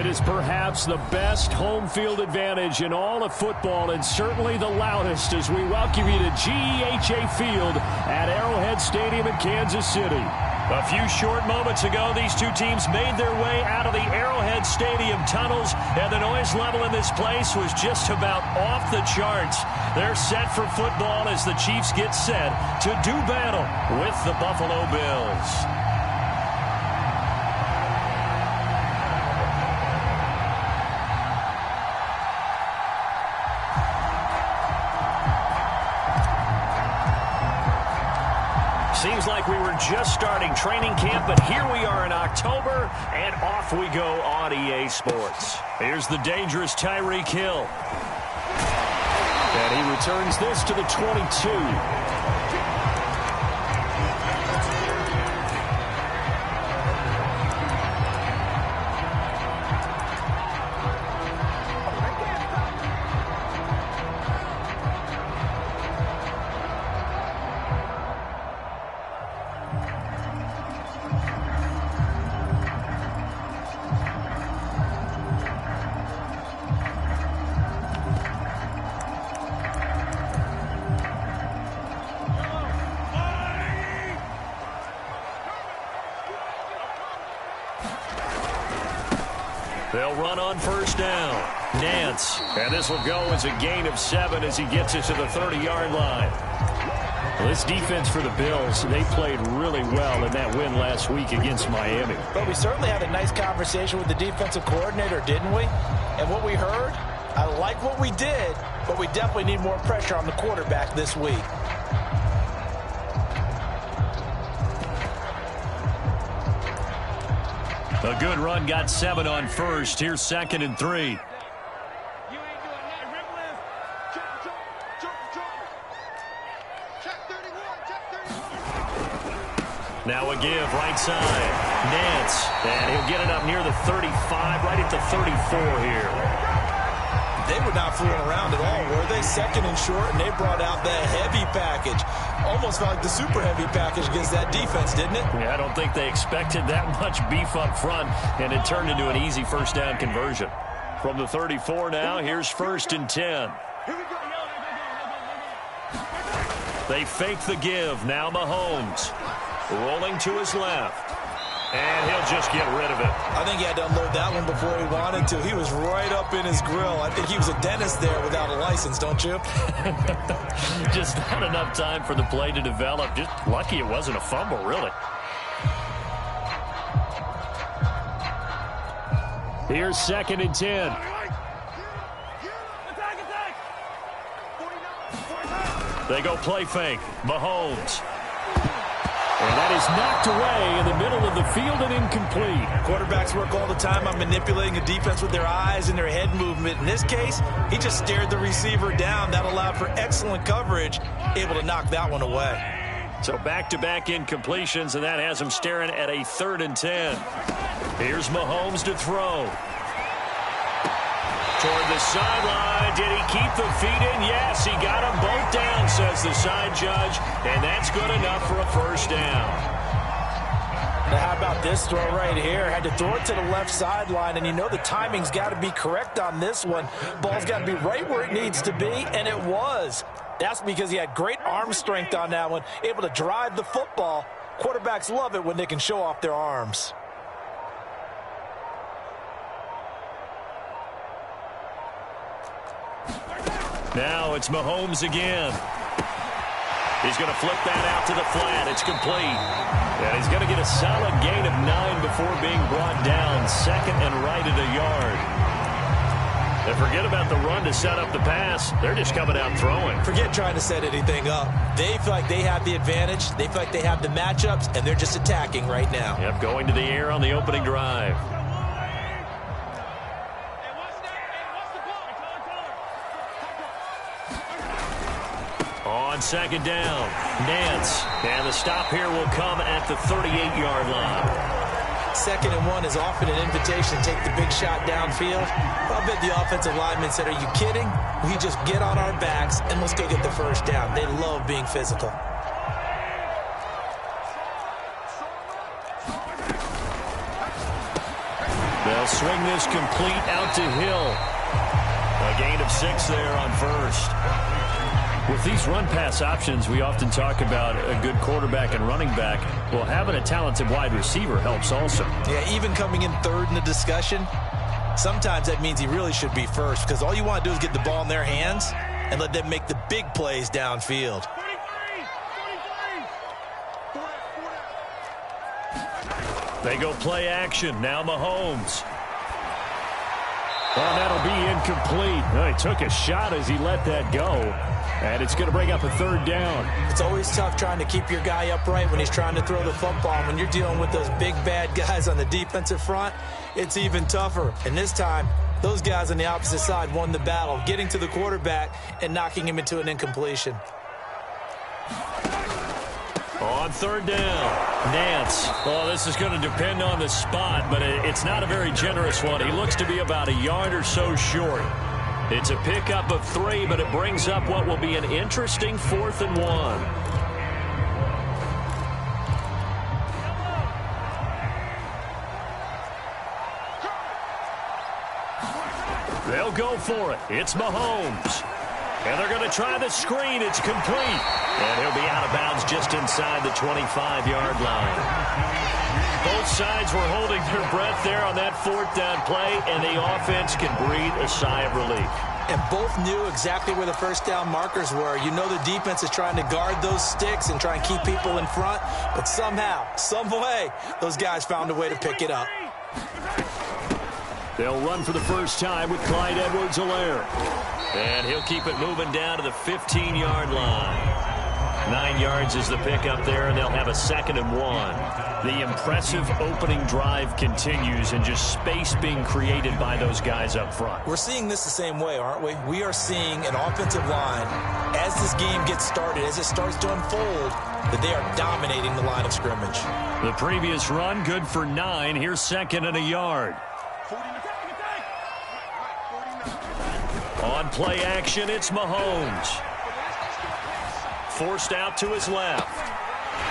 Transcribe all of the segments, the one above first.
It is perhaps the best home field advantage in all of football, and certainly the loudest, as we welcome you to GEHA Field at Arrowhead Stadium in Kansas City. A few short moments ago, these two teams made their way out of the Arrowhead Stadium tunnels, and the noise level in this place was just about off the charts. They're set for football as the Chiefs get set to do battle with the Buffalo Bills. Seems like we were just starting training camp, but here we are in October, and off we go on EA Sports. Here's the dangerous Tyreek Hill. And he returns this to the 22. They'll run on first down. Nance. And this will go as a gain of 7 as he gets it to the 30-yard line. Well, this defense for the Bills, they played really well in that win last week against Miami. But we certainly had a nice conversation with the defensive coordinator, didn't we? And what we heard, I like what we did, but we definitely need more pressure on the quarterback this week. A good run got 7 on first. Here's 2nd and 3. Now a give right side. Nance. And he'll get it up near the 35, right at the 34 here. They were not fooling around at all, were they? 2nd and short, and they brought out the heavy package. Almost felt like the super heavy package against that defense, didn't it? Yeah, I don't think they expected that much beef up front, and it turned into an easy first down conversion. From the 34 now, here's 1st and 10. They fake the give. Now Mahomes rolling to his left. And he'll just get rid of it. I think he had to unload that one before he wanted to. He was right up in his grill. I think he was a dentist there without a license, don't you? Just not enough time for the play to develop. Just lucky it wasn't a fumble, really. Here's 2nd and 10. They go play fake. Mahomes. And that is knocked away in the middle of the field and incomplete. Quarterbacks work all the time on manipulating a defense with their eyes and their head movement. In this case, he just stared the receiver down. That allowed for excellent coverage, able to knock that one away. So back-to-back incompletions, and that has him staring at a 3rd and 10. Here's Mahomes to throw. Toward the sideline. Did he keep the feet in? Yes, he got them both down, says the side judge. And that's good enough for a first down. Now, how about this throw right here? Had to throw it to the left sideline, and you know the timing's got to be correct on this one. Ball's got to be right where it needs to be, and it was. That's because he had great arm strength on that one, able to drive the football. Quarterbacks love it when they can show off their arms. Now it's Mahomes again. He's going to flip that out to the flat. It's complete. And he's going to get a solid gain of 9 before being brought down. 2nd and right at a yard. And forget about the run to set up the pass. They're just coming out throwing. Forget trying to set anything up. They feel like they have the advantage. They feel like they have the matchups, and they're just attacking right now. Yep, going to the air on the opening drive. On 2nd down, Nance. And the stop here will come at the 38-yard line. 2nd and 1 is often an invitation to take the big shot downfield. I bet the offensive lineman said, are you kidding? We just get on our backs and let's go get the first down. They love being physical. They'll They'll swing this complete out to Hill. A gain of 6 there on first. With these run-pass options, we often talk about a good quarterback and running back. Well, having a talented wide receiver helps also. Yeah, even coming in third in the discussion, sometimes that means he really should be first, because all you want to do is get the ball in their hands and let them make the big plays downfield. They go play action. Now Mahomes. Oh, that'll be incomplete. Well, he took a shot as he let that go. And it's going to bring up a third down. It's always tough trying to keep your guy upright when he's trying to throw the football. When you're dealing with those big, bad guys on the defensive front, it's even tougher. And this time, those guys on the opposite side won the battle, getting to the quarterback and knocking him into an incompletion. On third down, Nance. Well, this is going to depend on the spot, but it's not a very generous one. He looks to be about a yard or so short. It's a pickup of 3, but it brings up what will be an interesting 4th and 1. They'll go for it. It's Mahomes. And they're going to try the screen. It's complete. And he'll be out of bounds just inside the 25-yard line. Both sides were holding their breath there on that 4th down play, and the offense can breathe a sigh of relief. And both knew exactly where the first down markers were. You know the defense is trying to guard those sticks and try and keep people in front, but somehow, some way, those guys found a way to pick it up. They'll run for the first time with Clyde Edwards-Helaire. And he'll keep it moving down to the 15-yard line. 9 yards is the pickup there, and they'll have a 2nd and 1. The impressive opening drive continues, and just space being created by those guys up front. We're seeing this the same way, aren't we? We are seeing an offensive line, as this game gets started, as it starts to unfold, that they are dominating the line of scrimmage. The previous run, good for 9. Here's 2nd and a yard. On play action, it's Mahomes. Forced out to his left.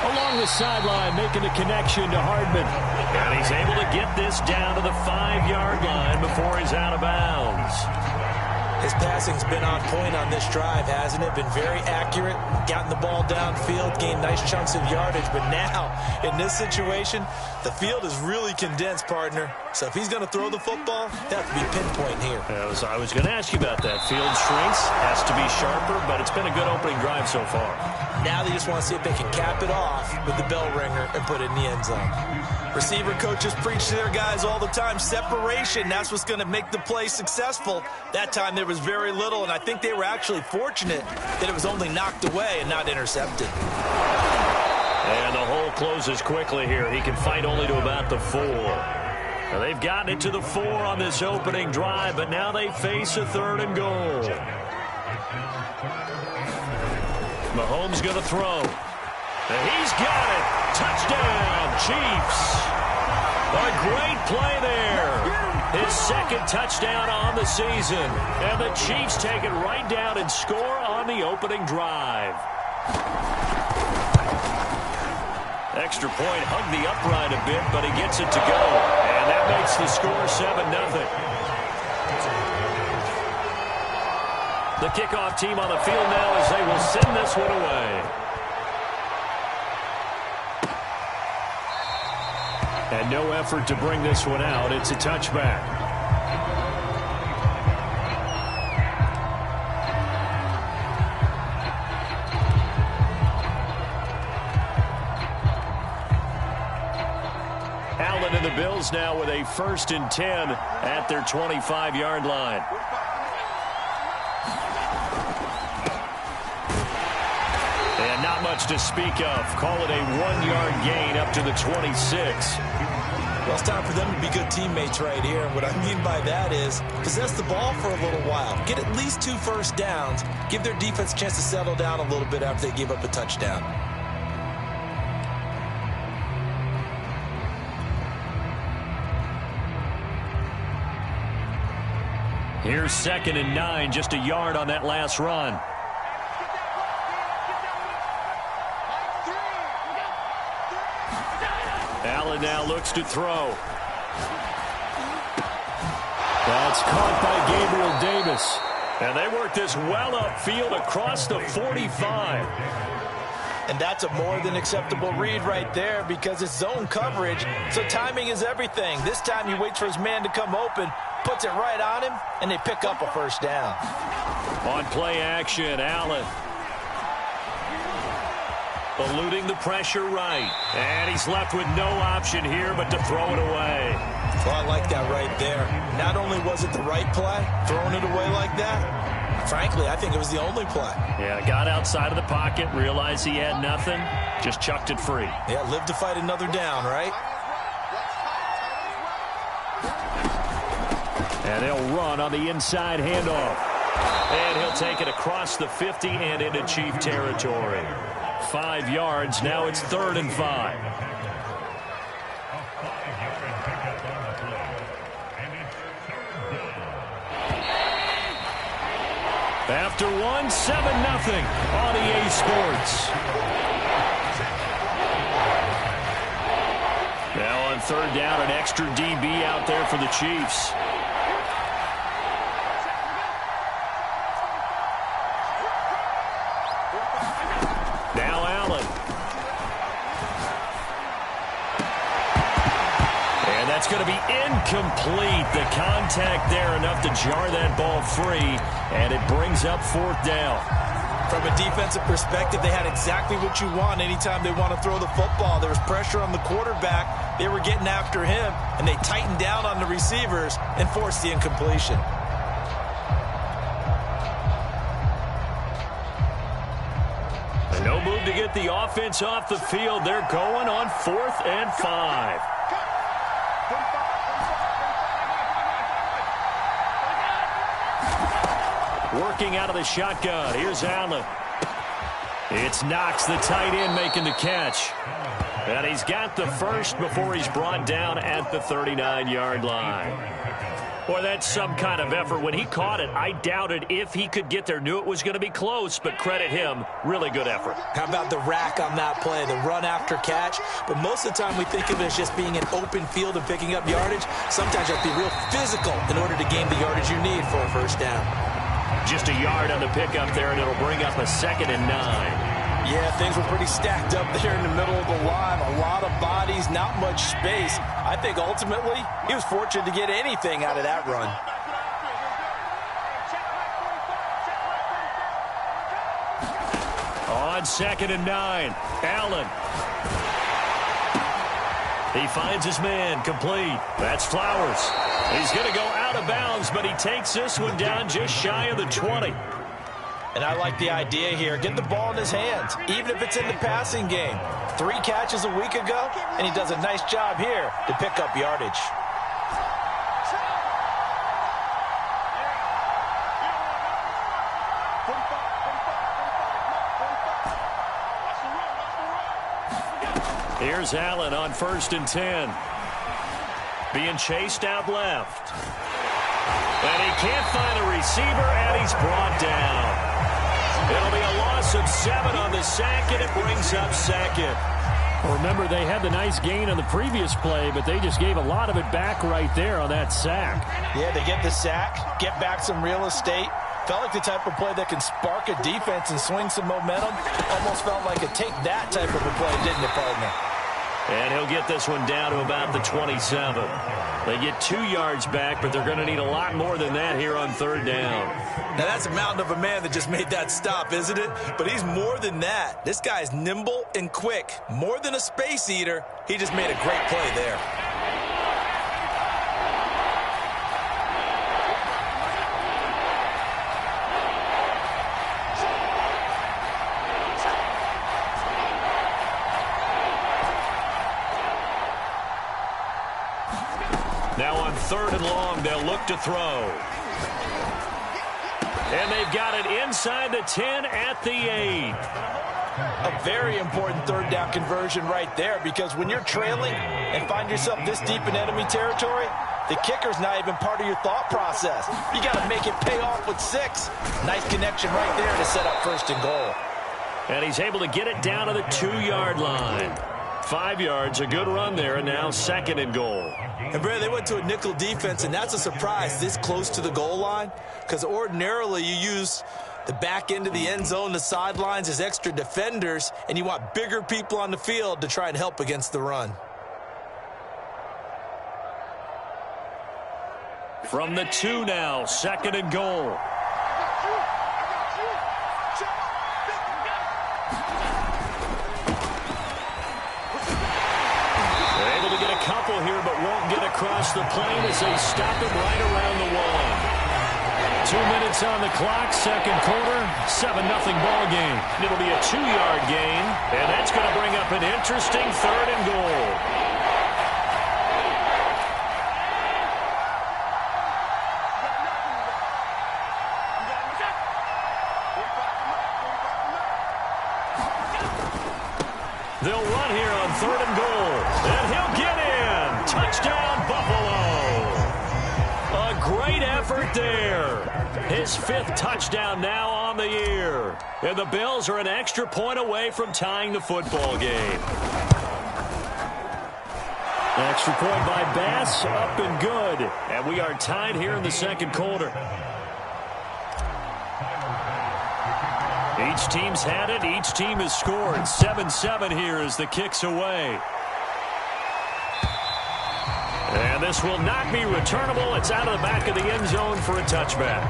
Along the sideline, making the connection to Hardman. And he's able to get this down to the 5-yard line before he's out of bounds. His passing's been on point on this drive, hasn't it? Been very accurate, gotten the ball downfield, gained nice chunks of yardage. But now, in this situation, the field is really condensed, partner. So if he's going to throw the football, that has to be pinpoint here. I was going to ask you about that. Field shrinks, has to be sharper, but it's been a good opening drive so far. Now they just want to see if they can cap it off with the bell ringer and put it in the end zone. Receiver coaches preach to their guys all the time. Separation, that's what's going to make the play successful. That time there was very little, and I think they were actually fortunate that it was only knocked away and not intercepted. And the hole closes quickly here. He can fight only to about the 4. Now they've gotten it to the 4 on this opening drive, but now they face a 3rd and goal. Mahomes going to throw. And he's got it. Touchdown, Chiefs. A great play there. His 2nd touchdown on the season. And the Chiefs take it right down and score on the opening drive. Extra point hugged the upright a bit, but he gets it to go. And that makes the score 7-0. The kickoff team on the field now as they will send this one away. And no effort to bring this one out. It's a touchback. Allen and the Bills now with a 1st and 10 at their 25-yard line. And not much to speak of. Call it a 1-yard gain up to the 26. Well, it's time for them to be good teammates right here. And what I mean by that is possess the ball for a little while. Get at least 2 first downs. Give their defense a chance to settle down a little bit after they give up a touchdown. Here's 2nd and 9, just a yard on that last run. Allen now looks to throw. That's caught by Gabriel Davis. And they work this well upfield across the 45. And that's a more than acceptable read right there because it's zone coverage, so timing is everything. This time he waits for his man to come open, puts it right on him, and they pick up a first down. On play action, Allen. Eluding the pressure right. And he's left with no option here but to throw it away. Well, I like that right there. Not only was it the right play, throwing it away like that, frankly, I think it was the only play. Yeah, got outside of the pocket, realized he had nothing, just chucked it free. Yeah, live to fight another down, right? And they'll run on the inside handoff. And he'll take it across the 50 and into Chief territory. 5 yards, now it's 3rd and 5. After 1, 7-0 on EA Sports. Now on 3rd down, an extra DB out there for the Chiefs. Now Allen. And that's going to be incomplete. The contact there enough to jar that ball free, and it brings up 4th down. From a defensive perspective, they had exactly what you want anytime they want to throw the football. There was pressure on the quarterback. They were getting after him, and they tightened down on the receivers and forced the incompletion. No move to get the offense off the field. They're going on 4th and 5. Working out of the shotgun. Here's Allen. It's Knox, the tight end, making the catch. And he's got the first before he's brought down at the 39-yard line. Boy, that's some kind of effort. When he caught it, I doubted if he could get there. Knew it was going to be close, but credit him. Really good effort. How about the rack on that play, the run after catch? But most of the time we think of it as just being an open field and picking up yardage. Sometimes you have to be real physical in order to gain the yardage you need for a first down. Just a yard on the pickup there, and it'll bring up a 2nd and 9. Yeah, things were pretty stacked up there in the middle of the line. A lot of bodies, not much space. I think ultimately he was fortunate to get anything out of that run. On 2nd and 9, Allen. He finds his man, complete. That's Flowers. He's going to go out of bounds, but he takes this one down just shy of the 20. And I like the idea here. Get the ball in his hands, even if it's in the passing game. 3 catches a week ago, and he does a nice job here to pick up yardage. Here's Allen on 1st and 10. Being chased out left. And he can't find a receiver, and he's brought down. It'll be a loss of 7 on the sack, and it brings up 2nd. Remember, they had the nice gain on the previous play, but they just gave a lot of it back right there on that sack. Yeah, they get the sack, get back some real estate. Felt like the type of play that can spark a defense and swing some momentum. Almost felt like a take-that type of a play, didn't it, partner? And he'll get this one down to about the 27. They get 2 yards back, but they're going to need a lot more than that here on 3rd down. Now, that's a mountain of a man that just made that stop, isn't it? But he's more than that. This guy's nimble and quick. More than a space eater, he just made a great play there. Now on 3rd and long, they'll look to throw. And they've got it inside the 10 at the 8. A very important 3rd down conversion right there, because when you're trailing and find yourself this deep in enemy territory, the kicker's not even part of your thought process. You got to make it pay off with 6. Nice connection right there to set up 1st and goal. And he's able to get it down to the 2-yard line. 5 yards, a good run there, and now 2nd and goal. And, Brad, they went to a nickel defense, and that's a surprise this close to the goal line, because ordinarily you use the back end of the end zone, the sidelines as extra defenders, and you want bigger people on the field to try and help against the run. From the 2 now, 2nd and goal. They're able to get a couple here, but won't get across the plane as they stop it right around the 1. 2 minutes on the clock, 2nd quarter, 7-0 ball game. It'll be a 2-yard gain, and that's going to bring up an interesting 3rd and goal. They'll run here on 3rd and goal. And he'll get in. Touchdown, Buffalo. A great effort there. His 5th touchdown now on the year. And the Bills are an extra point away from tying the football game. Extra point by Bass, up and good. And we are tied here in the 2nd quarter. Each team's had it. Each team has scored. 7-7 here as the kick's away. And this will not be returnable. It's out of the back of the end zone for a touchback.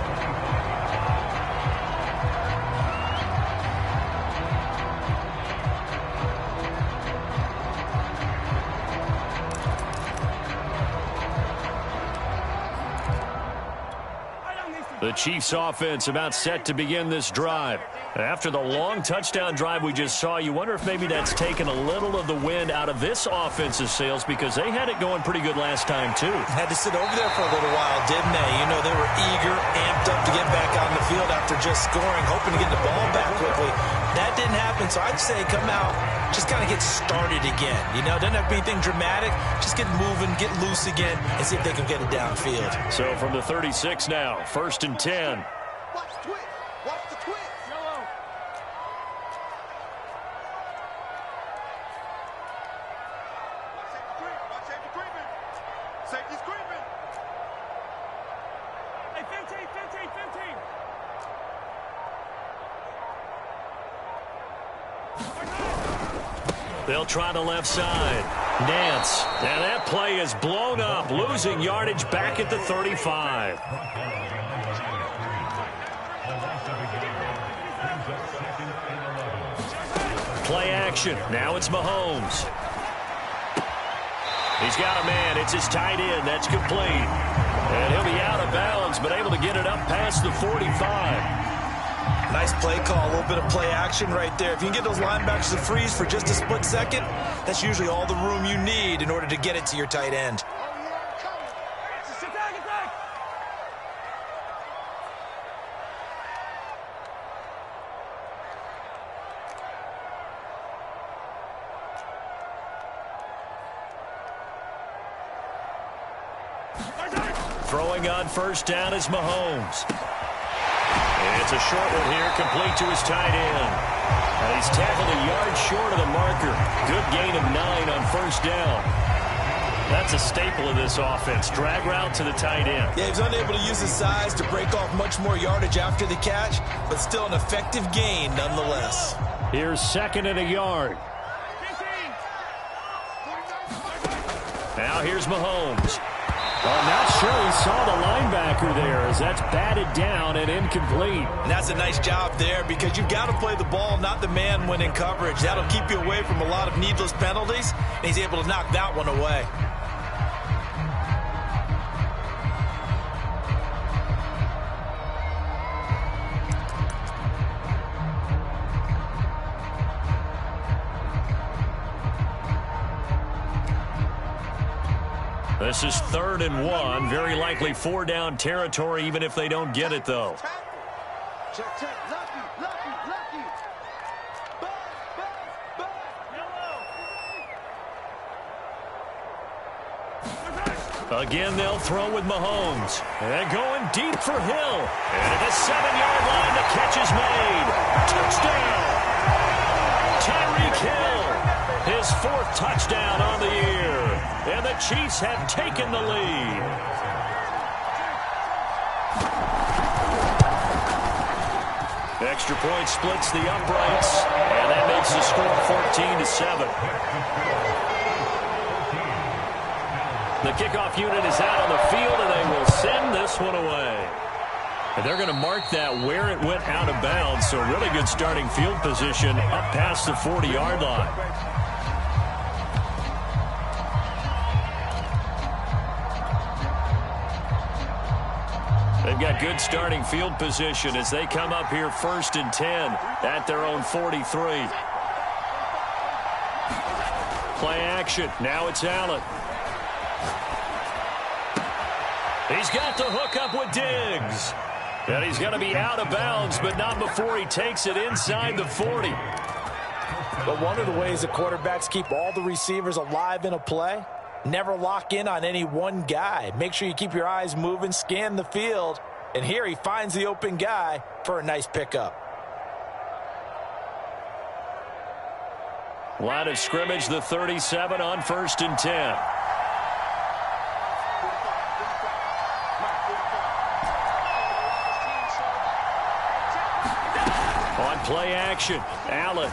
The Chiefs offense about set to begin this drive. After the long touchdown drive we just saw, you wonder if maybe that's taken a little of the wind out of this offense's sails, because they had it going pretty good last time too. Had to sit over there for a little while, didn't they? You know, they were eager, amped up to get back on the field after just scoring, hoping to get the ball back quickly. That didn't happen, so I'd say come out, just kind of get started again. You know, doesn't have to be anything dramatic. Just get moving, get loose again, and see if they can get it downfield. So from the 36 now, 1st and 10. Watch the twitch. Watch the twitch. Yellow. Watch safety creeping. Safety's creeping. Hey, 15. They'll try the left side. Nance. And that play is blown up, losing yardage back at the 35. Play action. Now it's Mahomes. He's got a man. It's his tight end. That's complete. And he'll be out of bounds, but able to get it up past the 45. Nice play call, a little bit of play action right there. If you can get those linebackers to freeze for just a split second, that's usually all the room you need in order to get it to your tight end. Throwing on 1st down is Mahomes. It's a short one here, complete to his tight end. And he's tackled a yard short of the marker. Good gain of 9 on 1st down. That's a staple of this offense. Drag route to the tight end. Yeah, he was unable to use his size to break off much more yardage after the catch, but still an effective gain nonetheless. Here's 2nd and a yard. Now here's Mahomes. I'm not sure he saw the linebacker there, as that's batted down and incomplete. And that's a nice job there, because you've got to play the ball, not the man when in coverage. That'll keep you away from a lot of needless penalties, and he's able to knock that one away. This is 3rd and 1. Very likely 4-down territory, even if they don't get it, though. Check. Lucky. Again, they'll throw with Mahomes. And going deep for Hill. And at the 7-yard line, the catch is made. Touchdown! Tyreek Hill. His 4th touchdown on the year. And the Chiefs have taken the lead. Extra point splits the uprights, and that makes the score 14-7. The kickoff unit is out on the field, and they will send this one away. And they're going to mark that where it went out of bounds, so really good starting field position up past the 40-yard line. They've got good starting field position as they come up here 1st and 10 at their own 43. Play action. Now it's Allen. He's got the hook up with Diggs. And he's going to be out of bounds, but not before he takes it inside the 40. But one of the ways that quarterbacks keep all the receivers alive in a play, never lock in on any one guy. Make sure you keep your eyes moving, scan the field. And here he finds the open guy for a nice pickup. Line of scrimmage, the 37 on 1st and 10. On play action, Allen.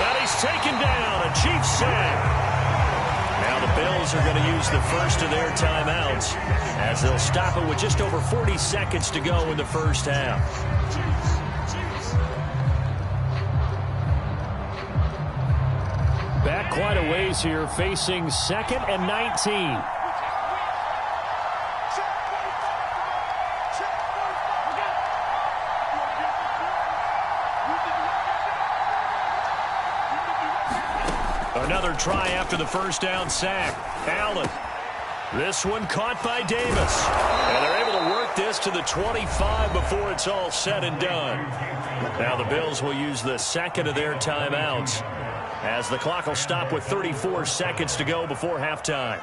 And he's taken down, a Chiefs sack. Now the Bills are going to use the first of their timeouts as they'll stop it with just over 40 seconds to go in the first half. Back quite a ways here, facing 2nd and 19. Another try after the first down sack. Allen. This one caught by Davis. And they're able to work this to the 25 before it's all said and done. Now the Bills will use the second of their timeouts as the clock will stop with 34 seconds to go before halftime.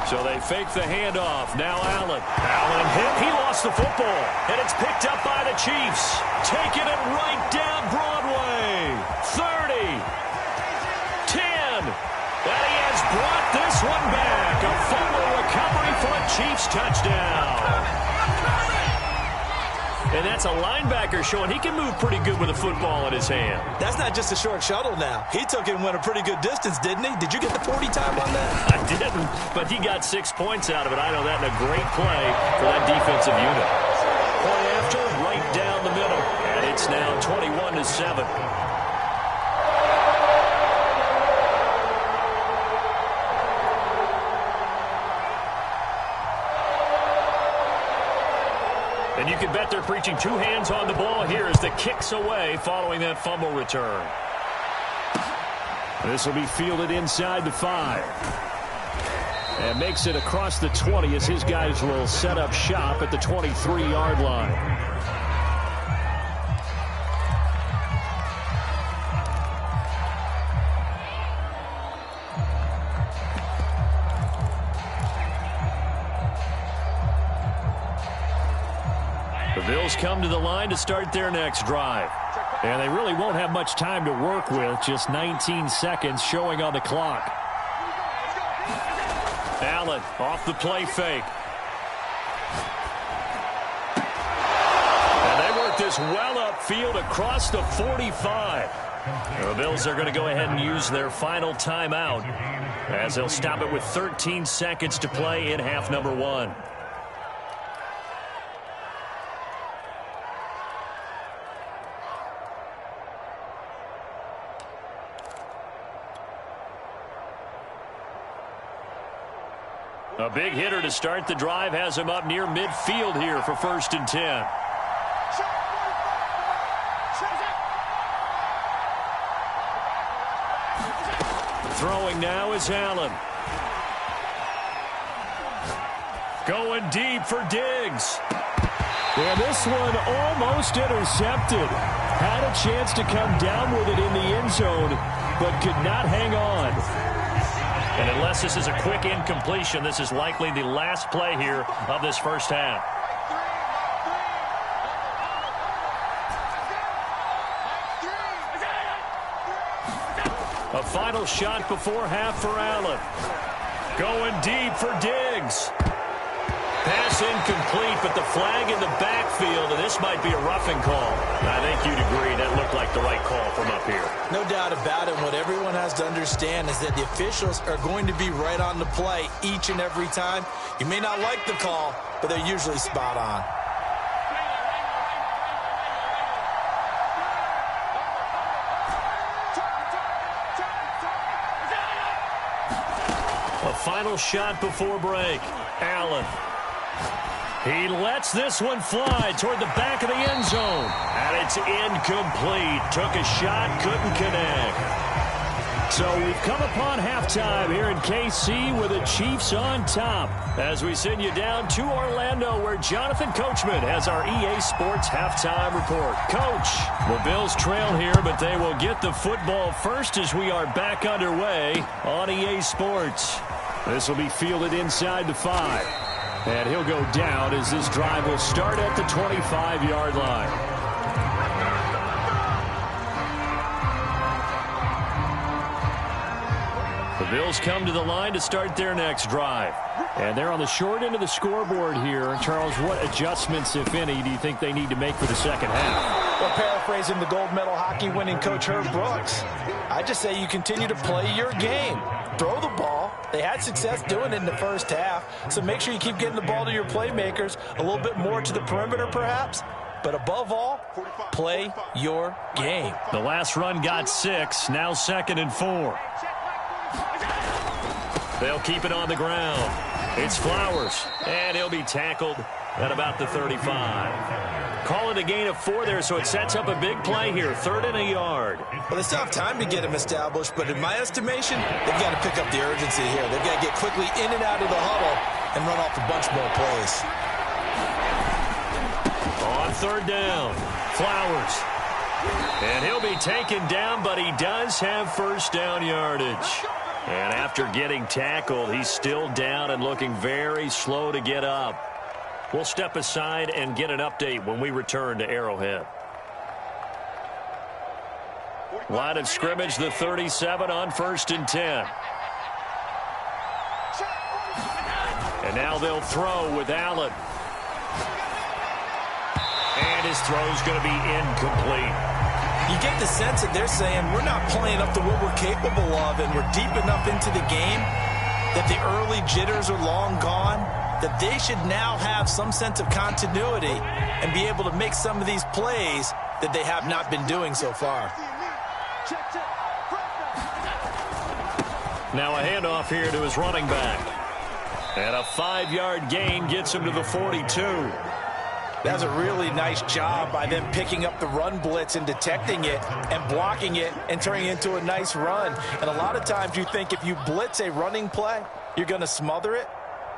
So they fake the handoff. Now Allen. Allen hit. He lost the football. And it's picked up by the Chiefs. Taking it right down Broadway. 30. 10. And he has brought this one back. A fumble recovery for a Chiefs touchdown. And that's a linebacker showing he can move pretty good with a football in his hand. That's not just a short shuttle now. He took it and went a pretty good distance, didn't he? Did you get the 40 time on that? I didn't, but he got 6 points out of it. I know that in a great play for that defensive unit. Play after, right down the middle. And it's now 21-7. And you can bet they're preaching 2 hands on the ball here as the kick's away following that fumble return. This will be fielded inside the 5. And makes it across the 20 as his guys will set up shop at the 23-yard line. The Bills come to the line to start their next drive. And they really won't have much time to work with. Just 19 seconds showing on the clock. Allen off the play fake. And they work this well upfield across the 45. The Bills are going to go ahead and use their final timeout as they'll stop it with 13 seconds to play in half number 1. A big hitter to start the drive has him up near midfield here for 1st and 10. Throwing now is Allen. Going deep for Diggs. And this one almost intercepted. Had a chance to come down with it in the end zone, but could not hang on. And unless this is a quick incompletion, this is likely the last play here of this first half. A final shot before half for Allen. Going deep for Diggs. Pass incomplete, but the flag in the backfield, and this might be a roughing call. I think you'd agree that looked like the right call from up here. No doubt about it. What everyone has to understand is that the officials are going to be right on the play each and every time. You may not like the call, but they're usually spot on. A final shot before break. Allen. He lets this one fly toward the back of the end zone. And it's incomplete. Took a shot, couldn't connect. So we've come upon halftime here in KC with the Chiefs on top. As we send you down to Orlando, where Jonathan Coachman has our EA Sports halftime report. Coach, the Bills trail here, but they will get the football first as we are back underway on EA Sports. This will be fielded inside the 5. And he'll go down as this drive will start at the 25-yard line. The Bills come to the line to start their next drive. And they're on the short end of the scoreboard here. Charles, what adjustments, if any, do you think they need to make for the second half? Well, paraphrasing the gold medal hockey winning coach Herb Brooks, I just say you continue to play your game. Throw the ball. They had success doing it in the first half, so make sure you keep getting the ball to your playmakers, a little bit more to the perimeter perhaps, but above all, play your game. The last run got 6, now 2nd and 4. They'll keep it on the ground. It's Flowers, and he'll be tackled at about the 35. Call it a gain of 4 there, so it sets up a big play here, 3rd and a yard. Well, they still have time to get him established, but in my estimation, they've got to pick up the urgency here. They've got to get quickly in and out of the huddle and run off a bunch more plays. On 3rd down, Flowers. And he'll be taken down, but he does have first down yardage. And after getting tackled, he's still down and looking very slow to get up. We'll step aside and get an update when we return to Arrowhead. Line of scrimmage, the 37 on 1st and 10. And now they'll throw with Allen. And his throw's going to be incomplete. You get the sense that they're saying we're not playing up to what we're capable of, and we're deep enough into the game that the early jitters are long gone, that they should now have some sense of continuity and be able to make some of these plays that they have not been doing so far. Now a handoff here to his running back. And a 5-yard gain gets him to the 42. That's a really nice job by them picking up the run blitz and detecting it and blocking it and turning it into a nice run. And a lot of times you think if you blitz a running play, you're going to smother it.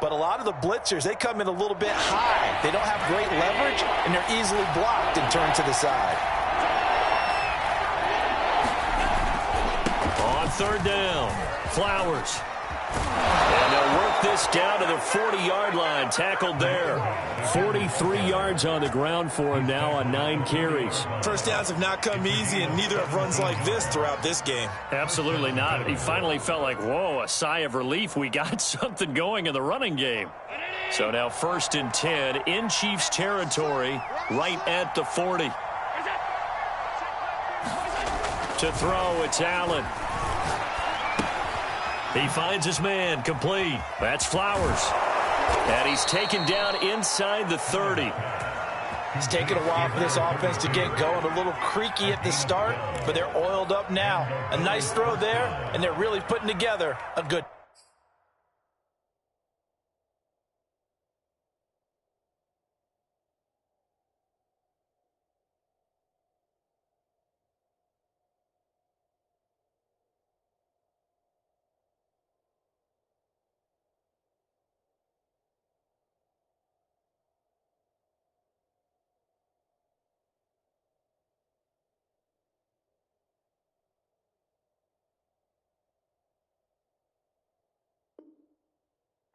But a lot of the blitzers, they come in a little bit high. They don't have great leverage, and they're easily blocked and turned to the side. On 3rd down, Flowers. And they'll work this down to the 40-yard line, tackled there. 43 yards on the ground for him now on 9 carries. First downs have not come easy, and neither have runs like this throughout this game. Absolutely not. He finally felt like, whoa, a sigh of relief. We got something going in the running game. So now 1st and 10 in Chiefs territory, right at the 40. To throw, it's Allen. He finds his man, complete. That's Flowers. And he's taken down inside the 30. It's taken a while for this offense to get going. A little creaky at the start, but they're oiled up now. A nice throw there, and they're really putting together a good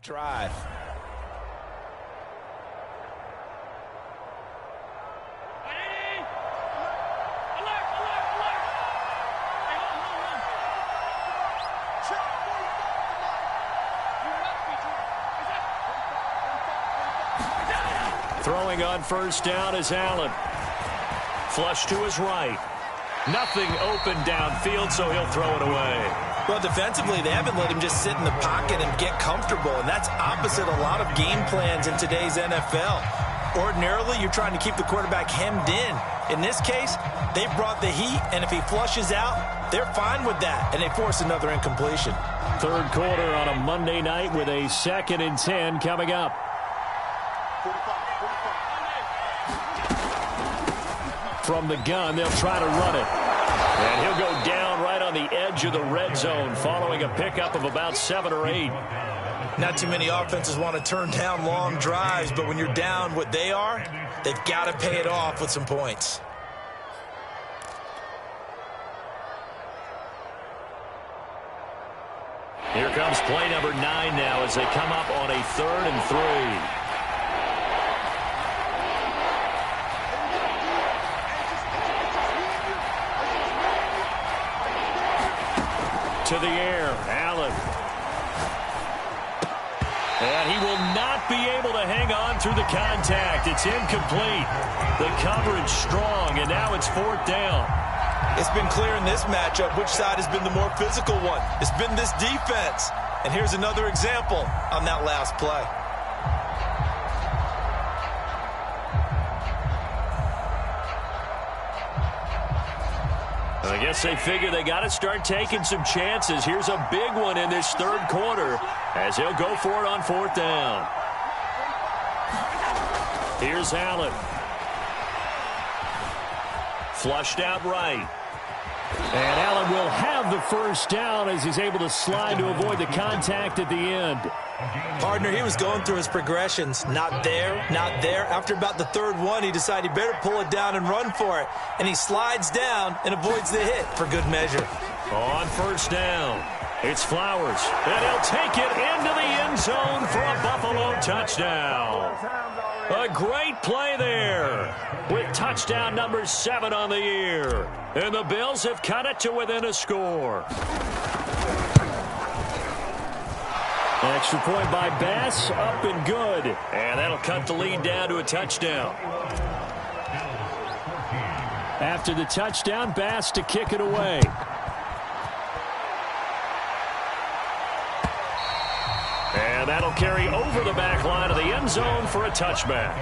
Drive. Throwing on first down is Allen. Flush to his right. Nothing open downfield, so he'll throw it away. Well, defensively, they haven't let him just sit in the pocket and get comfortable, and that's opposite a lot of game plans in today's NFL. Ordinarily, you're trying to keep the quarterback hemmed in. In this case, they brought the heat, and if he flushes out, they're fine with that, and they force another incompletion. Third quarter on a Monday night with a 2nd and 10 coming up. From the gun, they'll try to run it. And he'll go down right on the edge of the red zone following a pickup of about 7 or 8. Not too many offenses want to turn down long drives, but when you're down what they are, they've got to pay it off with some points. Here comes play number 9 now as they come up on a 3rd and 3. To the air, Allen. And he will not be able to hang on through the contact. It's incomplete. The coverage strong, and now it's 4th down. It's been clear in this matchup which side has been the more physical one. It's been this defense. And here's another example on that last play. I guess they figure they got to start taking some chances. Here's a big one in this 3rd quarter as he'll go for it on 4th down. Here's Allen. Flushed out right. And Allen will have the first down as he's able to slide to avoid the contact at the end. Partner, he was going through his progressions. Not there, not there. After about the 3rd one, he decided he better pull it down and run for it. And he slides down and avoids the hit for good measure. On first down, it's Flowers. And he'll take it into the end zone for a Buffalo touchdown. A great play there with touchdown number 7 on the year. And the Bills have cut it to within a score. Extra point by Bass, up and good. And that'll cut the lead down to a touchdown. After the touchdown, Bass to kick it away. And that'll carry over the back line of the end zone for a touchback.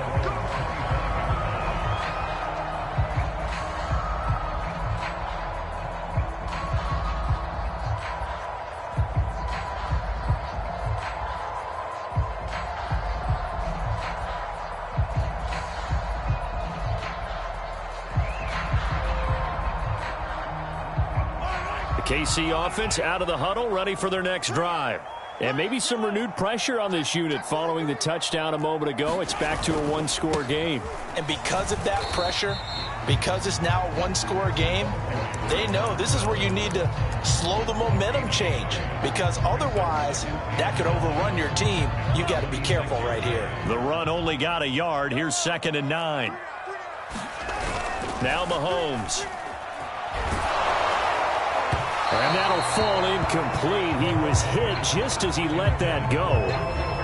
KC offense out of the huddle, ready for their next drive. And maybe some renewed pressure on this unit following the touchdown a moment ago. It's back to a 1-score game. And because of that pressure, because it's now a 1-score game, they know this is where you need to slow the momentum change. Because otherwise, that could overrun your team. You got to be careful right here. The run only got a yard. Here's 2nd and 9. Now Mahomes. And that'll fall incomplete. He was hit just as he let that go.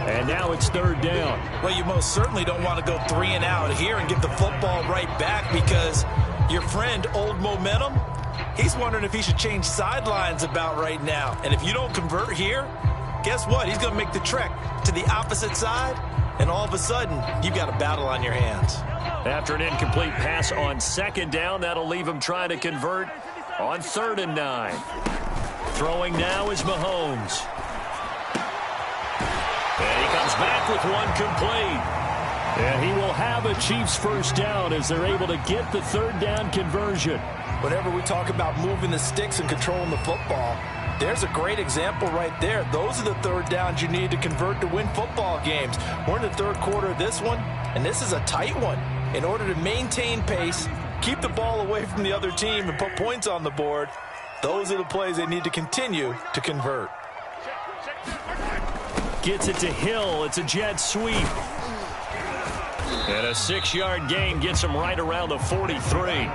And now it's 3rd down. Well, you most certainly don't want to go 3 and out here and give the football right back because your friend, Old Momentum, he's wondering if he should change sidelines about right now. And if you don't convert here, guess what? He's going to make the trek to the opposite side, and all of a sudden, you've got a battle on your hands. After an incomplete pass on 2nd down, that'll leave him trying to convert on 3rd and 9. Throwing now is Mahomes. And he comes back with one complete. And he will have a Chiefs first down as they're able to get the 3rd down conversion. Whenever we talk about moving the sticks and controlling the football, there's a great example right there. Those are the 3rd downs you need to convert to win football games. We're in the 3rd quarter of this one, and this is a tight one. In order to maintain pace, keep the ball away from the other team and put points on the board, those are the plays they need to continue to convert. gets it to Hill. It's a jet sweep. And a 6-yard gain gets him right around the 43.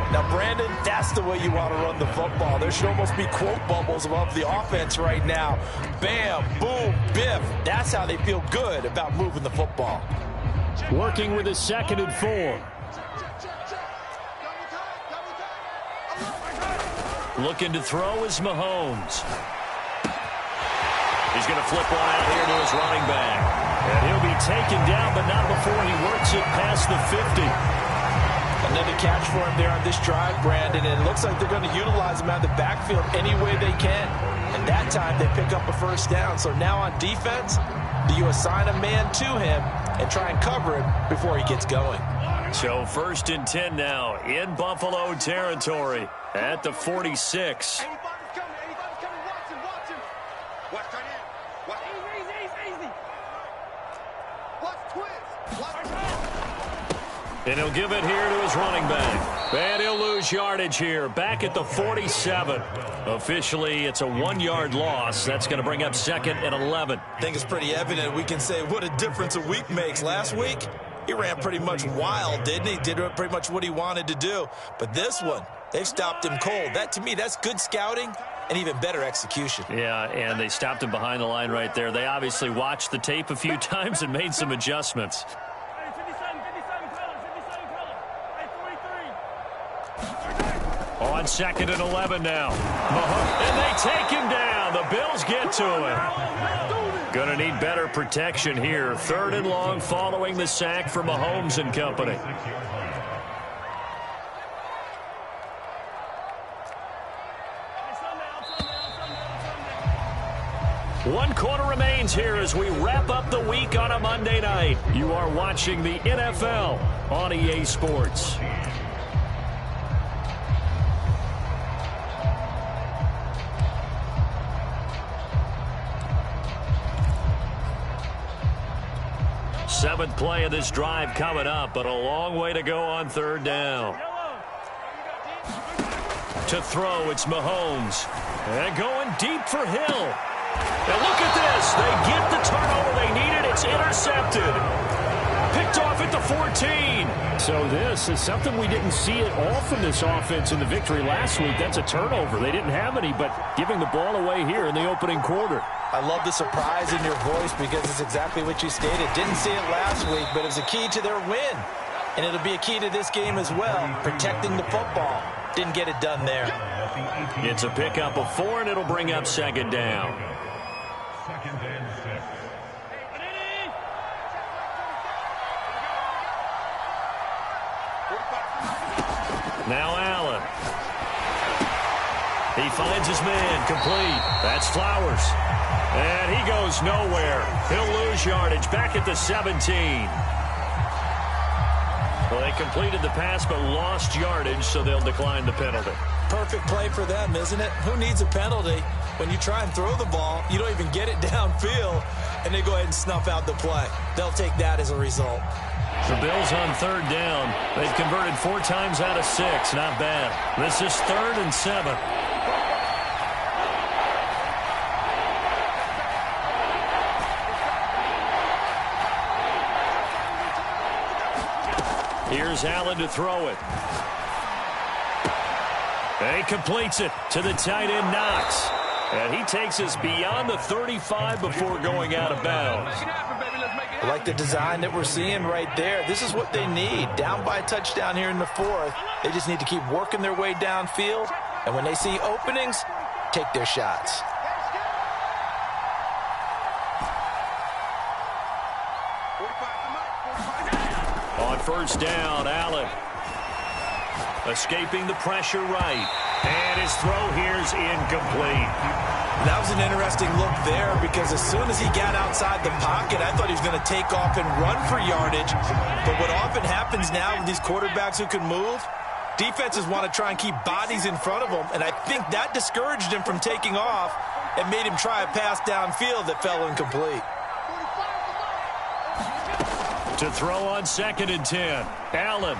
Now, Brandon, that's the way you want to run the football. There should almost be quote bubbles above the offense right now. Bam, boom, biff. That's how they feel good about moving the football. Working with a 2nd and 4. Looking to throw is Mahomes. He's going to flip one out here to his running back. And he'll be taken down, but not before he works it past the 50. Another catch for him there on this drive, Brandon, and it looks like they're going to utilize him out of the backfield any way they can. And that time they pick up a first down. So now on defense, do you assign a man to him and try and cover him before he gets going? So 1st and 10 now in Buffalo territory at the 46. Anybody's coming, watch him. Watch tight end. Watch easy. Watch twist. Watch And he'll give it here to his running back. And he'll lose yardage here, back at the 47. Officially, it's a 1-yard loss. That's going to bring up 2nd and 11. I think it's pretty evident. We can say what a difference a week makes. Last week, he ran pretty much wild, didn't he? Did pretty much what he wanted to do. But this one, they've stopped him cold. That, to me, that's good scouting and even better execution. Yeah, and they stopped him behind the line right there. They obviously watched the tape a few times and made some adjustments. On 2nd and 11 now. And they take him down. The Bills get to him. Going to need better protection here. 3rd and long following the sack from Mahomes and company. One quarter remains here as we wrap up the week on a Monday night. You are watching the NFL on EA Sports. Seventh play of this drive coming up, but a long way to go on 3rd down. To throw, it's Mahomes. And going deep for Hill. And look at this. They get the turnover they needed. It's intercepted. Picked off at the 14. So this is something we didn't see at all from this offense in the victory last week. That's a turnover. They didn't have any, but giving the ball away here in the opening quarter. I love the surprise in your voice because it's exactly what you stated. Didn't see it last week, but it was a key to their win. And it'll be a key to this game as well, protecting the football. Didn't get it done there. It's a pickup of 4, and it'll bring up 2nd down. Now Allen. He finds his man, complete. That's Flowers. And he goes nowhere. He'll lose yardage back at the 17. Well, they completed the pass but lost yardage, so they'll decline the penalty. Perfect play for them, isn't it? Who needs a penalty? When you try and throw the ball, you don't even get it downfield, and they go ahead and snuff out the play. They'll take that as a result. The Bills on 3rd down. They've converted 4 times out of 6. Not bad. This is 3rd and 7. Here's Allen to throw it. And he completes it to the tight end, Knox. And he takes us beyond the 35 before going out of bounds. I like the design that we're seeing right there. This is what they need. Down by a touchdown here in the 4th. They just need to keep working their way downfield. And when they see openings, take their shots. On 1st down, Allen. Escaping the pressure right. And his throw here's incomplete. That was an interesting look there because as soon as he got outside the pocket, I thought he was going to take off and run for yardage. But what often happens now with these quarterbacks who can move, defenses want to try and keep bodies in front of them. And I think that discouraged him from taking off and made him try a pass downfield that fell incomplete. To throw on 2nd and 10. Allen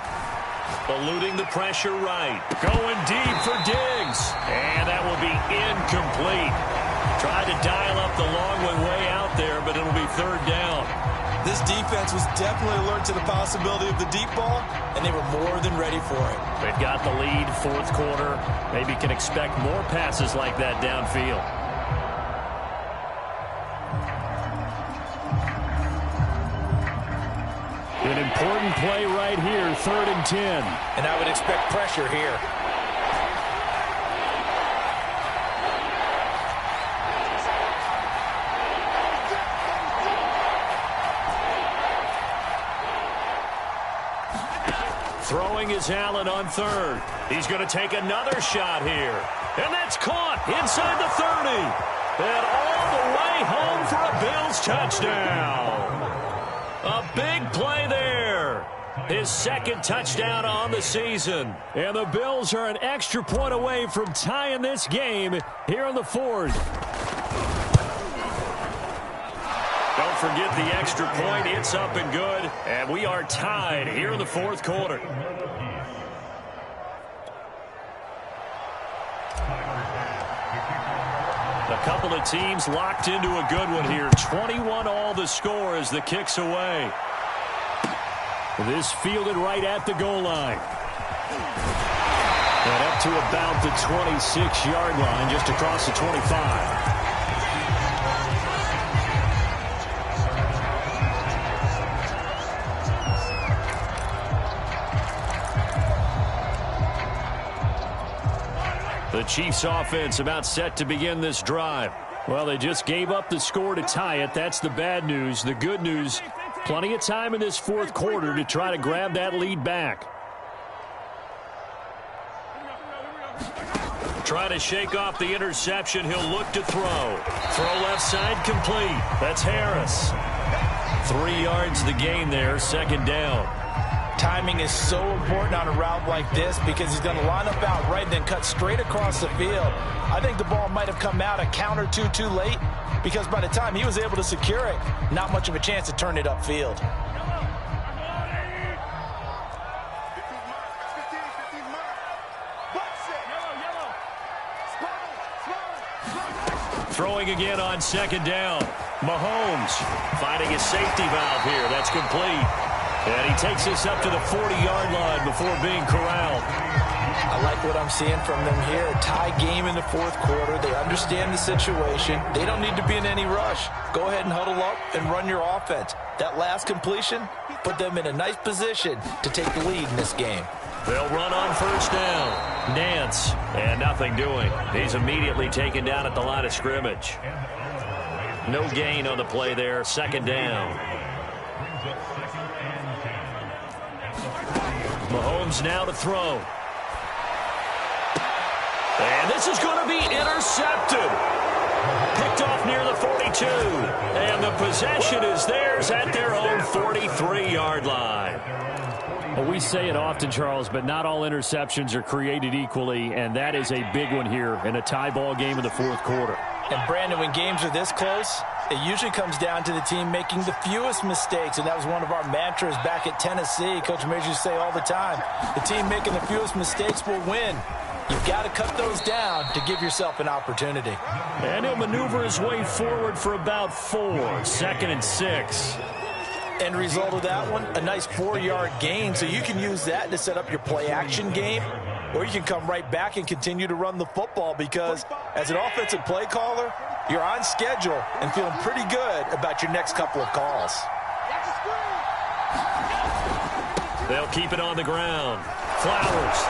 eluding the pressure right. Going deep for Diggs. And that will be incomplete. Tried to dial up the long one way out there, but it'll be third down. This defense was definitely alert to the possibility of the deep ball, and they were more than ready for it. They've got the lead, fourth quarter. Maybe can expect more passes like that downfield. An important play right here, 3rd and 10. And I would expect pressure here. Throwing is Allen on 3rd. He's going to take another shot here. And that's caught inside the 30. And all the way home for a Bills touchdown. A big play there. His 2nd touchdown on the season. And the Bills are an extra point away from tying this game here in the 4th. Don't forget the extra point. It's up and good. And we are tied here in the 4th quarter. A couple of teams locked into a good one here. 21-all the score as the kick's away. This fielded right at the goal line. And up to about the 26-yard line, just across the 25. The Chiefs offense about set to begin this drive. Well, they just gave up the score to tie it. That's the bad news. The good news, plenty of time in this 4th quarter to try to grab that lead back. Try to shake off the interception. He'll look to throw. Throw left side complete. That's Harris. 3 yards the gain there, 2nd down. Timing is so important on a route like this because he's going to line up out right and then cut straight across the field. I think the ball might have come out a count or two too late because by the time he was able to secure it, not much of a chance to turn it upfield. Throwing again on 2nd down. Mahomes finding his safety valve here. That's complete. And he takes this up to the 40-yard line before being corralled. I like what I'm seeing from them here. A tie game in the 4th quarter. They understand the situation. They don't need to be in any rush. Go ahead and huddle up and run your offense. That last completion put them in a nice position to take the lead in this game. They'll run on 1st down. Nance, and nothing doing. He's immediately taken down at the line of scrimmage. No gain on the play there. 2nd down. Mahomes now to throw. And this is going to be intercepted. Picked off near the 42. And the possession is theirs at their own 43-yard line. Well, we say it often, Charles, but not all interceptions are created equally, and that is a big one here in a tie ball game in the 4th quarter. And, Brandon, when games are this close, it usually comes down to the team making the fewest mistakes, and that was one of our mantras back at Tennessee. Coach Majors used to say all the time, the team making the fewest mistakes will win. You've got to cut those down to give yourself an opportunity. And he'll maneuver his way forward for about 4. 2nd and 6. End result of that one, a nice 4-yard gain, so you can use that to set up your play-action game, or you can come right back and continue to run the football because as an offensive play caller, you're on schedule and feeling pretty good about your next couple of calls. They'll keep it on the ground. Flowers.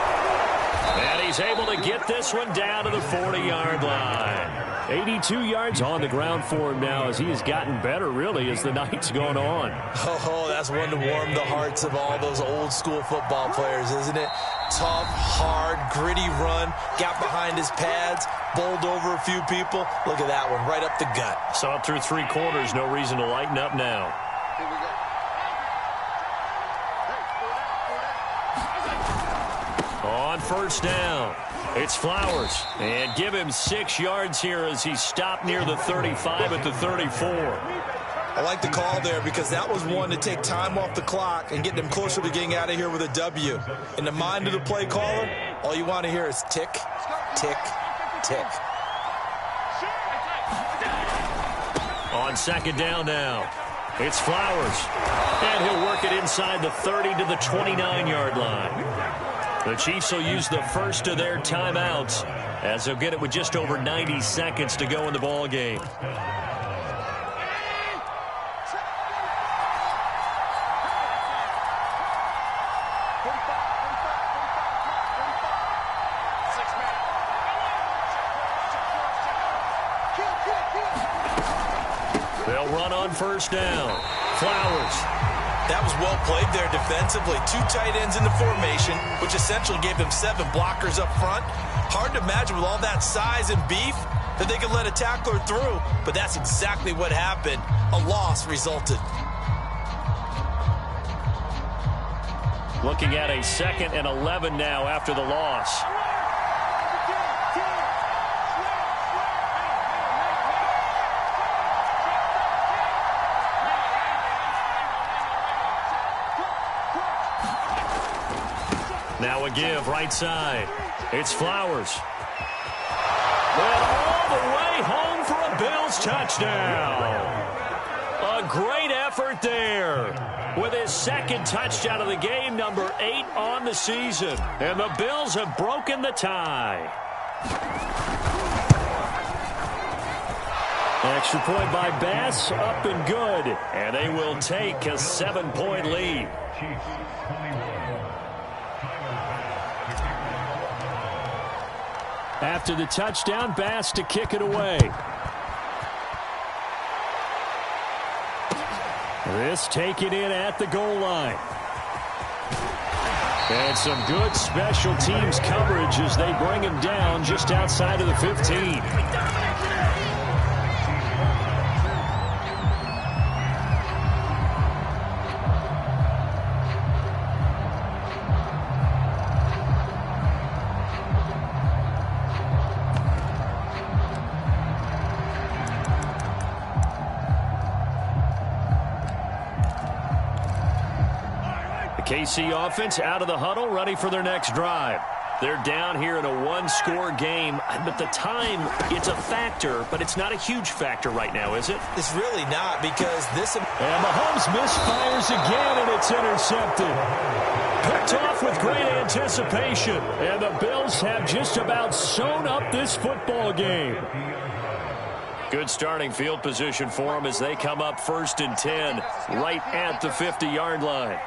And he's able to get this one down to the 40-yard line. 82 yards on the ground for him now as he has gotten better, really, as the night's gone on. Oh, that's one to warm the hearts of all those old-school football players, isn't it? Tough, hard, gritty run, got behind his pads, bowled over a few people. Look at that one, right up the gut. Saw it through 3 quarters, no reason to lighten up now. On 1st down, it's Flowers. And give him 6 yards here as he stopped near the 35 at the 34. I like the call there because that was one to take time off the clock and get them closer to getting out of here with a W. In the mind of the play caller, all you want to hear is tick, tick, tick. On second down now, it's Flowers. And he'll work it inside the 30 to the 29-yard line. The Chiefs will use the first of their timeouts as they'll get it with just over 90 seconds to go in the ball game. They'll run on first down. Flowers. That was well played there defensively. 2 tight ends in the formation, which essentially gave them 7 blockers up front. Hard to imagine with all that size and beef that they could let a tackler through, but that's exactly what happened. A loss resulted. Looking at a 2nd and 11 now after the loss. Now a give right side. It's Flowers. And all the way home for a Bills touchdown. A great effort there. With his 2nd touchdown of the game, number 8 on the season. And the Bills have broken the tie. Extra point by Bass, up and good. And they will take a 7-point lead. After the touchdown, Bass to kick it away. This taken in at the goal line. And some good special teams coverage as they bring him down just outside of the 15. KC offense out of the huddle, ready for their next drive. They're down here in a 1-score game, but the time, it's a factor, but it's not a huge factor right now, is it? It's really not, because this... And Mahomes misfires again, and it's intercepted. Picked off with great anticipation, and the Bills have just about sewn up this football game. Good starting field position for them as they come up 1st and 10, right at the 50-yard line.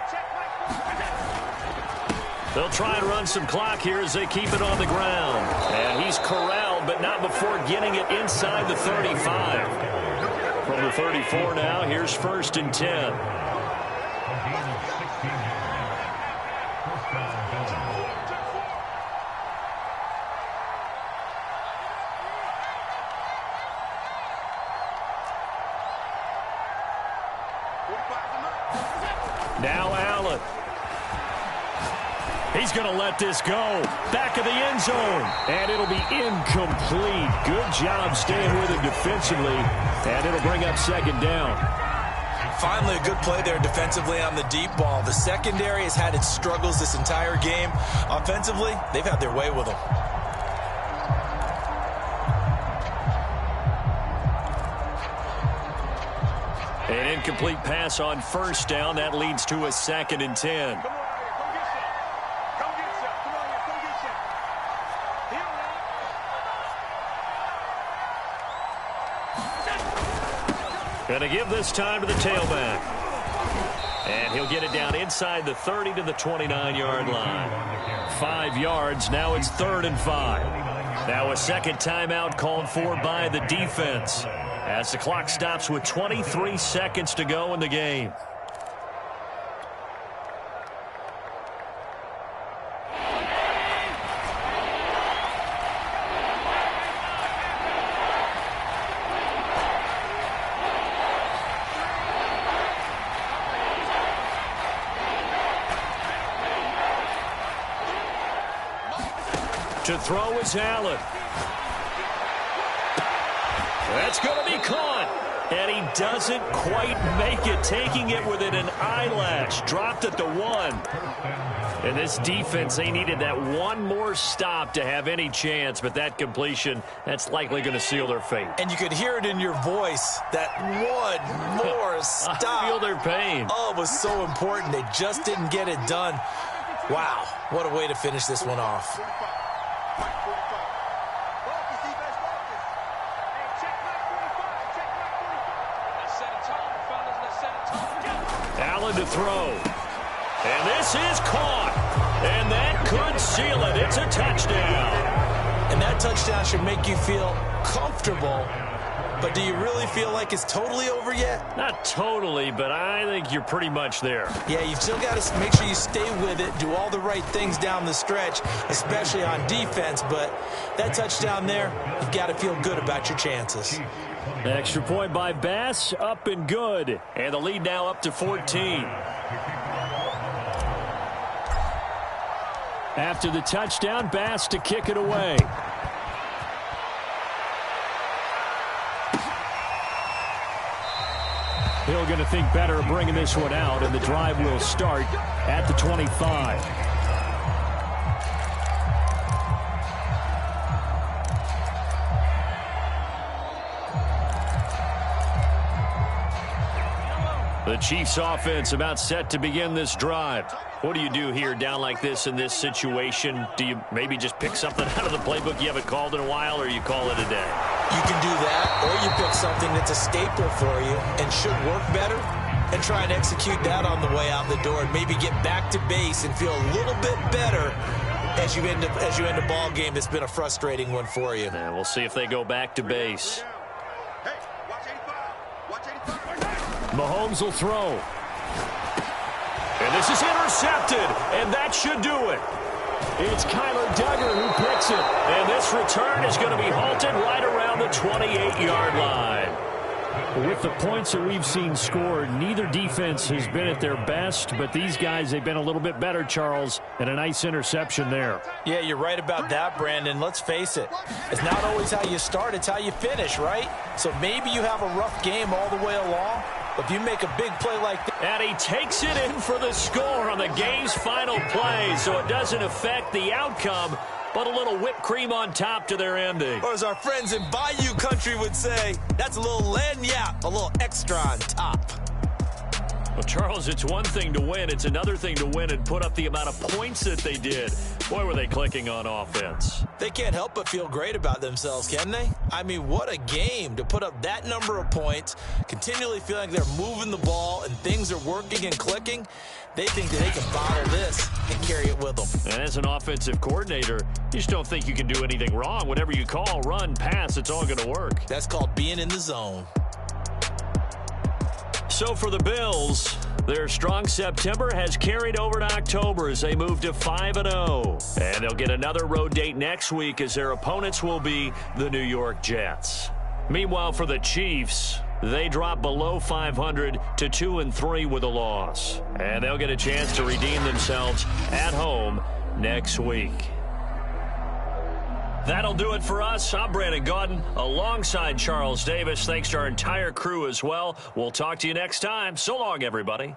They'll try and run some clock here as they keep it on the ground. And he's corralled, but not before getting it inside the 35. From the 34 now, here's 1st and 10. Now Allen. He's going to let this go. Back of the end zone. And it'll be incomplete. Good job staying with it defensively. And it'll bring up 2nd down. Finally, a good play there defensively on the deep ball. The secondary has had its struggles this entire game. Offensively, they've had their way with them. An incomplete pass on 1st down. That leads to a 2nd and 10. Going to give this time to the tailback. And he'll get it down inside the 30 to the 29-yard line. 5 yards. Now it's 3rd and 5. Now a 2nd timeout called for by the defense as the clock stops with 23 seconds to go in the game. To throw is Allen. That's going to be caught. And he doesn't quite make it, taking it within an eyelash. Dropped at the 1. And this defense, they needed that one more stop to have any chance, but that completion, that's likely going to seal their fate. And you could hear it in your voice, that one more stop. I feel their pain. Oh, it was so important. They just didn't get it done. Wow, what a way to finish this one off. Allen to throw. And this is caught. And that could seal it. It's a touchdown. And that touchdown should make you feel comfortable. But do you really feel like it's totally over yet? Not totally, but I think you're pretty much there. Yeah, you've still got to make sure you stay with it, do all the right things down the stretch, especially on defense. But that touchdown there, you've got to feel good about your chances. Extra point by Bass, up and good. And the lead now up to 14. After the touchdown, Bass to kick it away. Hill going to think better of bringing this one out, and the drive will start at the 25. The Chiefs offense about set to begin this drive. What do you do here down like this in this situation? Do you maybe just pick something out of the playbook you haven't called in a while, or you call it a day? You can do that, or you pick something that's a staple for you and should work better and try and execute that on the way out the door and maybe get back to base and feel a little bit better as you end a ball game that's been a frustrating one for you. And we'll see if they go back to base. Hey, watch 85. Watch 85. Mahomes will throw. And this is intercepted, and that should do it. It's Kyler Duggar who picks it. And this return is going to be halted right around the 28-yard line. With the points that we've seen scored, neither defense has been at their best, but these guys, they've been a little bit better, Charles, and a nice interception there. Yeah, you're right about that, Brandon. Let's face it. It's not always how you start, it's how you finish, right? So maybe you have a rough game all the way along, but if you make a big play like that. And he takes it in for the score on the game's final play, so it doesn't affect the outcome, but a little whipped cream on top to their ending. Or as our friends in Bayou Country would say, that's a little lagniappe, a little extra on top. Well, Charles, it's one thing to win. It's another thing to win and put up the amount of points that they did. Boy, were they clicking on offense. They can't help but feel great about themselves, can they? I mean, what a game to put up that number of points, continually feeling like they're moving the ball and things are working and clicking. They think that they can bottle this and carry it with them. And as an offensive coordinator, you just don't think you can do anything wrong. Whatever you call, run, pass, it's all going to work. That's called being in the zone. So for the Bills, their strong September has carried over to October as they move to 5-0. And they'll get another road date next week as their opponents will be the New York Jets. Meanwhile, for the Chiefs, they drop below 500 to 2-3 with a loss. And they'll get a chance to redeem themselves at home next week. That'll do it for us. I'm Brandon Gaudin alongside Charles Davis. Thanks to our entire crew as well. We'll talk to you next time. So long, everybody.